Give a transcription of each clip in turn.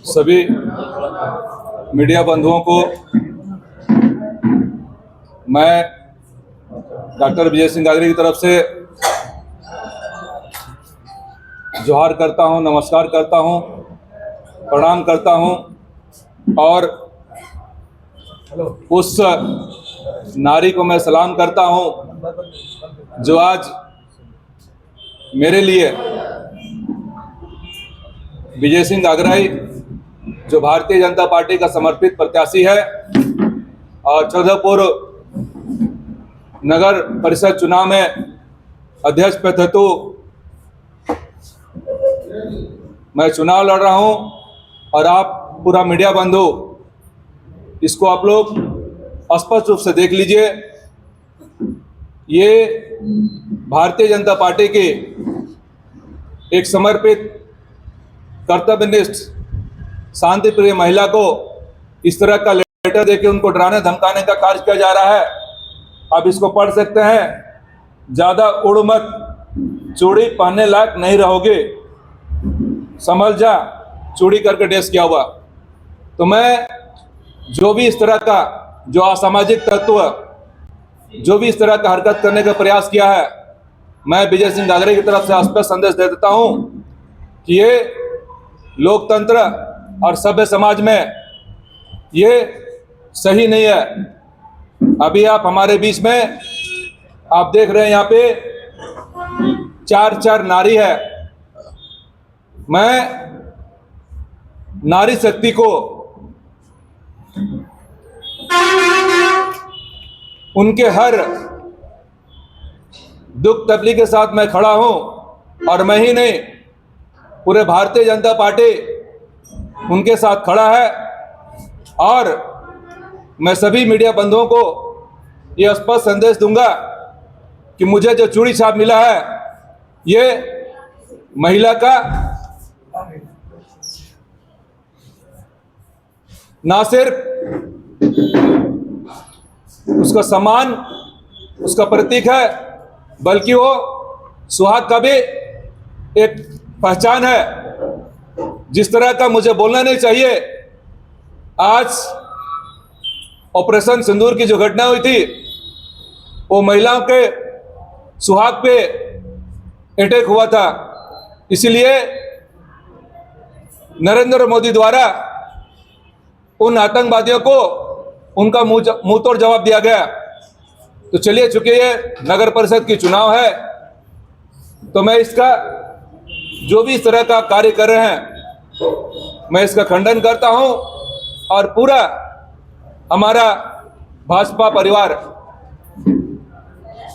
सभी मीडिया बंधुओं को मैं डॉक्टर विजय सिंह गागरे की तरफ से जोहार करता हूं, नमस्कार करता हूं, प्रणाम करता हूं और उस नारी को मैं सलाम करता हूं जो आज मेरे लिए विजय सिंह गागराई जो भारतीय जनता पार्टी का समर्पित प्रत्याशी है और चौधरपुर नगर परिषद चुनाव में अध्यक्ष पद हेतु मैं चुनाव लड़ रहा हूं और आप पूरा मीडिया बंधु इसको आप लोग स्पष्ट रूप से देख लीजिए। ये भारतीय जनता पार्टी की एक समर्पित कर्तव्यनिष्ठ शांति प्रिय महिला को इस तरह का लेटर देके उनको डराने धमकाने का कार्य किया जा रहा है। आप इसको पढ़ सकते हैं। ज्यादा उड़ मत, चूड़ी पहनने लायक नहीं रहोगे, संभल जा, चूड़ी करके ड्रेस किया हुआ। तो मैं जो भी इस तरह का जो असामाजिक तत्व जो भी इस तरह का हरकत करने का प्रयास किया है, मैं विजय सिंह गागरे की तरफ से स्पष्ट संदेश दे देता हूं कि ये लोकतंत्र और सभ्य समाज में ये सही नहीं है। अभी आप हमारे बीच में आप देख रहे हैं यहाँ पे चार नारी है। मैं नारी शक्ति को उनके हर दुख तकलीफ के साथ मैं खड़ा हूं और मैं ही नहीं, पूरे भारतीय जनता पार्टी उनके साथ खड़ा है। और मैं सभी मीडिया बंधुओं को यह स्पष्ट संदेश दूंगा कि मुझे जो चूड़ी छाप मिला है ये महिला का ना सिर्फ उसका सम्मान, उसका प्रतीक है, बल्कि वो सुहाग का भी एक पहचान है। जिस तरह का मुझे बोलना नहीं चाहिए, आज ऑपरेशन सिंदूर की जो घटना हुई थी वो महिलाओं के सुहाग पे अटैक हुआ था। इसलिए नरेंद्र मोदी द्वारा उन आतंकवादियों को उनका मुंह तोड़ जवाब दिया गया। तो चलिए, चूंकि ये नगर परिषद की चुनाव है तो मैं इसका जो भी इस तरह का कार्य कर रहे हैं मैं इसका खंडन करता हूं और पूरा हमारा भाजपा परिवार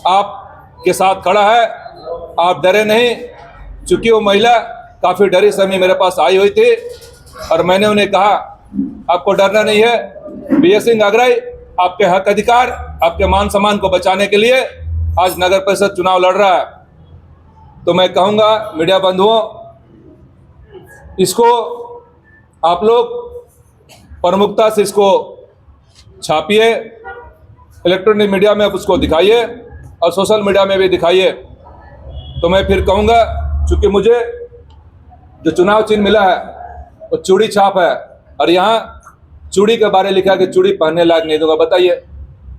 आपके साथ खड़ा है। आप डरे नहीं, चूंकि वो महिला काफी डरी समय मेरे पास आई हुई थी और मैंने उन्हें कहा आपको डरना नहीं है। विजय सिंह गागराई आपके हक अधिकार, आपके मान सम्मान को बचाने के लिए आज नगर परिषद चुनाव लड़ रहा है। तो मैं कहूंगा मीडिया बंधुओं, इसको आप लोग प्रमुखता से इसको छापिए, इलेक्ट्रॉनिक मीडिया में उसको दिखाइए और सोशल मीडिया में भी दिखाइए। तो मैं फिर कहूंगा, चूंकि मुझे जो चुनाव चिन्ह मिला है वो चूड़ी छाप है और यहाँ चूड़ी के बारे लिखा कि चूड़ी पहनने लायक नहीं दूंगा। बताइए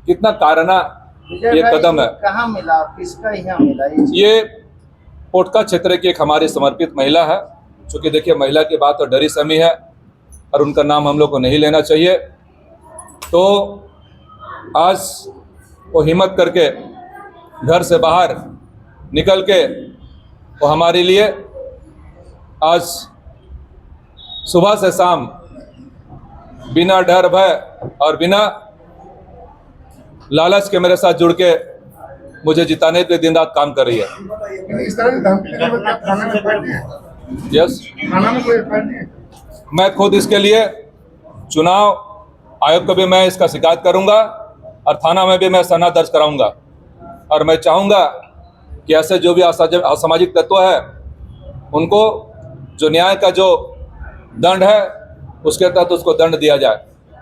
कितना काराना ये कदम है। कहाँ मिला, किसका यहाँ मिला? ये पोटका क्षेत्र की एक हमारी समर्पित महिला है। चूंकि देखिए, महिला की बात तो डरी समी है और उनका नाम हम लोग को नहीं लेना चाहिए। तो आज वो हिम्मत करके घर से बाहर निकल के वो हमारे लिए आज सुबह से शाम बिना डर भय और बिना लालच के मेरे साथ जुड़ के मुझे जिताने के लिए दिन रात काम कर रही है। इस तरह की धमकी थाना में बैठी है? यस, थाना में कोई एफआईआर नहीं है? मैं खुद इसके लिए चुनाव आयोग को भी मैं इसका शिकायत करूंगा और थाना में भी मैं सनहा दर्ज कराऊंगा। और मैं चाहूंगा कि ऐसे जो भी असामाजिक तत्व है उनको जो न्याय का जो दंड है उसके तहत उसको दंड दिया जाए।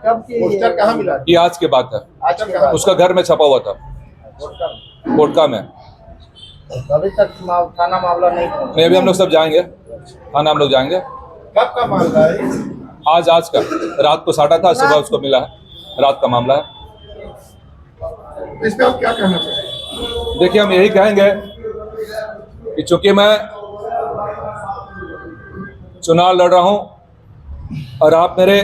कब पोस्टर कहाँ मिला? ये आज की बात है। आज कहाँ? उसका घर में छपा हुआ था, कोटका में। अभी तक थाना मामला नहीं पहुंचा। नहीं, अभी हम लोग सब जाएंगे थाना, हम लोग जाएंगे। कब का मामला है? आज का रात को साटा था, सुबह उसको मिला है, रात का मामला है। इस पे आप क्या कहना चाहते हैं? देखिए, हम यही कहेंगे कि चूंकि मैं चुनाव लड़ रहा हूं और आप मेरे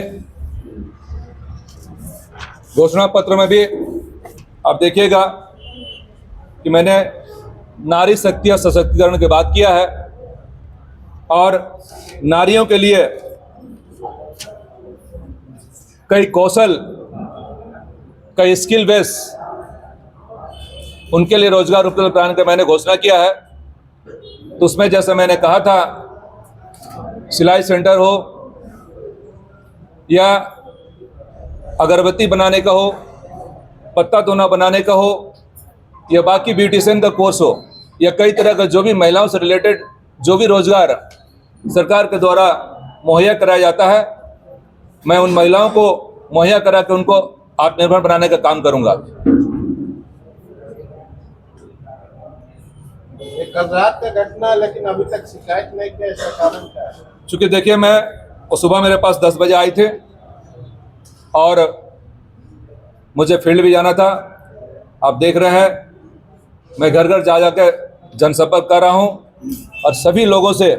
घोषणा पत्र में भी आप देखिएगा कि मैंने नारी शक्ति और सशक्तिकरण की बात किया है और नारियों के लिए कई कौशल, कई स्किल बेस, उनके लिए रोजगार उपलब्ध कराने का मैंने घोषणा किया है। तो उसमें जैसे मैंने कहा था, सिलाई सेंटर हो या अगरबत्ती बनाने का हो, पत्ता धोना बनाने का हो, या बाकी ब्यूटिशियन का कोर्स हो, या कई तरह का जो भी महिलाओं से रिलेटेड जो भी रोजगार सरकार के द्वारा मुहैया कराया जाता है, मैं उन महिलाओं को मुहैया करा के उनको आत्मनिर्भर बनाने का काम करूंगा। ये कल रात का घटना है, लेकिन अभी तक शिकायत नहीं किया, इसका कारण क्या है? चूँकि देखिए, मैं वो सुबह मेरे पास 10 बजे आए थे और मुझे फील्ड भी जाना था। आप देख रहे हैं, मैं घर घर जा के जनसंपर्क कर रहा हूं और सभी लोगों से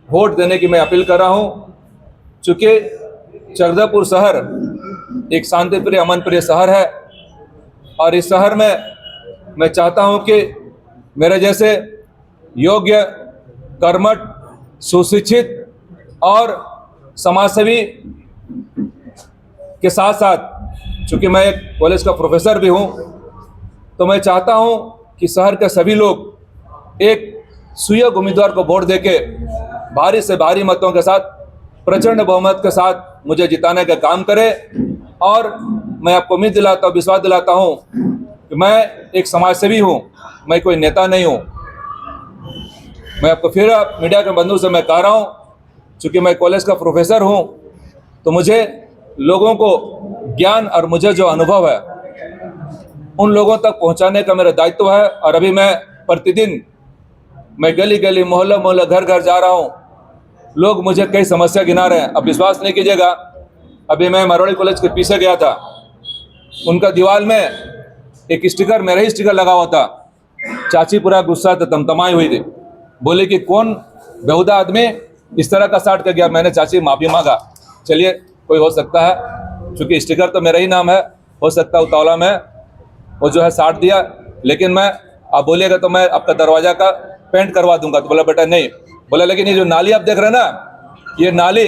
वोट देने की मैं अपील कर रहा हूं। चूँकि चरदापुर शहर एक शांतिप्रिय, अमन प्रिय शहर है और इस शहर में मैं चाहता हूं कि मेरे जैसे योग्य, कर्मठ, सुशिक्षित और समाजसेवी के साथ साथ, चूँकि मैं एक कॉलेज का प्रोफेसर भी हूँ, तो मैं चाहता हूँ कि शहर के सभी लोग एक सुयोग्य उम्मीदवार को वोट देके भारी से भारी मतों के साथ, प्रचंड बहुमत के साथ मुझे जिताने का काम करें। और मैं आपको उम्मीद दिलाता हूँ, विश्वास दिलाता हूँ कि मैं एक समाजसेवी हूँ, मैं कोई नेता नहीं हूँ। मैं आपको फिर मीडिया के बंधु से मैं कह रहा हूँ, चूँकि मैं कॉलेज का प्रोफेसर हूँ, तो मुझे लोगों को ज्ञान और मुझे जो अनुभव है उन लोगों तक पहुंचाने का मेरा दायित्व है। और अभी मैं प्रतिदिन मैं गली गली, मोहल्ला मोहल्ला, घर घर जा रहा हूं। लोग मुझे कई समस्या गिना रहे हैं। अब विश्वास नहीं कीजिएगा, अभी मैं मारवाड़ी कॉलेज के पीछे गया था, उनका दीवार में एक स्टिकर, मेरा ही स्टिकर लगा हुआ था। चाची पूरा गुस्सा तमतमाई हुई थी, बोले कि कौन बेहुदा आदमी इस तरह का साट कर गया। मैंने चाची माफ़ी मांगा, चलिए कोई हो सकता है, क्योंकि स्टिकर तो मेरा ही नाम है, हो सकता है उतावला में वो जो है साट दिया। लेकिन मैं, आप बोलिएगा तो मैं आपका दरवाजा का पेंट करवा दूंगा। तो बोला बेटा नहीं। बोला लेकिन ये जो नाली आप देख रहे हैं ना, ये नाली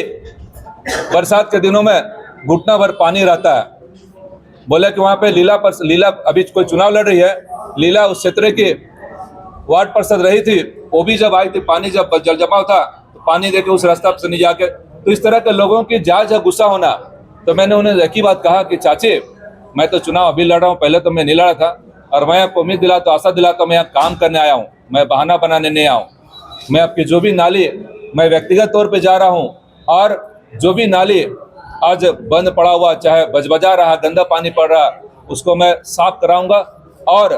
बरसात के दिनों में घुटना भर पानी रहता है। बोले कि वहाँ पे लीला अभी कोई चुनाव लड़ रही है, लीला उस क्षेत्र की वार्ड पार्षद रही थी, वो भी जब आई थी, पानी जब जल जमाव था तो पानी देके उस रास्ता से नहीं जाके, तो इस तरह के लोगों की जायज गुस्सा होना। तो मैंने उन्हें एक ही बात कहा कि चाची, मैं तो चुनाव अभी लड़ रहा हूँ, पहले तो मैं नहीं लड़ा था, और मैं आपको उम्मीद दिलाता हूँ, आशा दिलाता हूँ, मैं यहाँ काम करने आया हूँ, मैं बहाना बनाने नहीं आया हूँ। मैं आपकी जो भी नाली, मैं व्यक्तिगत तौर पे जा रहा हूँ, और जो भी नाली आज बंद पड़ा हुआ, चाहे बजबजा रहा, गंदा पानी पड़ रहा, उसको मैं साफ कराऊंगा। और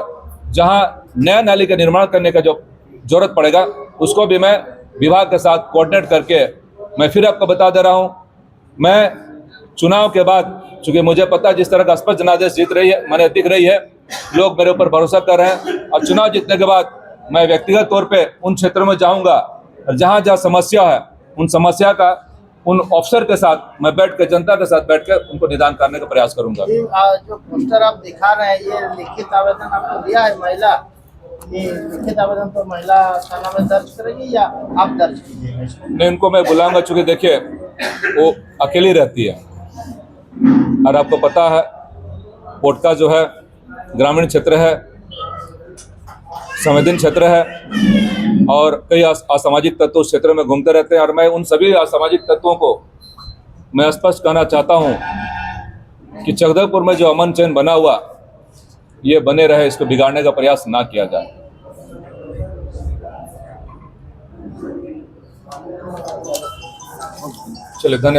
जहाँ नया नाली का निर्माण करने का जो जरूरत पड़ेगा, उसको भी मैं विभाग के साथ कोऑर्डिनेट करके, मैं फिर आपको बता दे रहा हूँ, मैं चुनाव के बाद, चूँकि मुझे पता है जिस तरह का स्पष्ट जनादेश जीत रही है, मैंने दिख रही है, लोग मेरे ऊपर भरोसा कर रहे हैं। और चुनाव जीतने के बाद मैं व्यक्तिगत तौर पे उन क्षेत्रों में जाऊंगा और जहाँ जहाँ समस्या है, उन समस्या का उन अफसर के साथ मैं बैठ कर, जनता के साथ बैठ कर उनको निदान करने का प्रयास करूंगा। जो पोस्टर आप दिखा रहे हैं, ये लिखित आवेदन आपको दिया है महिला? ये लिखित आवेदन तो महिला थाना में दर्ज करेगी या आप दर्ज कीजिएगा इसको? नहीं, उनको मैं बुलाऊंगा, चूँकि देखिए वो अकेली रहती है और आपको पता है पोटका जो है ग्रामीण क्षेत्र है, संवेदन क्षेत्र है, और कई असामाजिक तत्व उस क्षेत्र में घूमते रहते हैं। और मैं उन सभी असामाजिक तत्वों को मैं स्पष्ट कहना चाहता हूं कि चरदापुर में जो अमन चैन बना हुआ, ये बने रहे, इसको बिगाड़ने का प्रयास ना किया जाए। चलिए, धन्यवाद।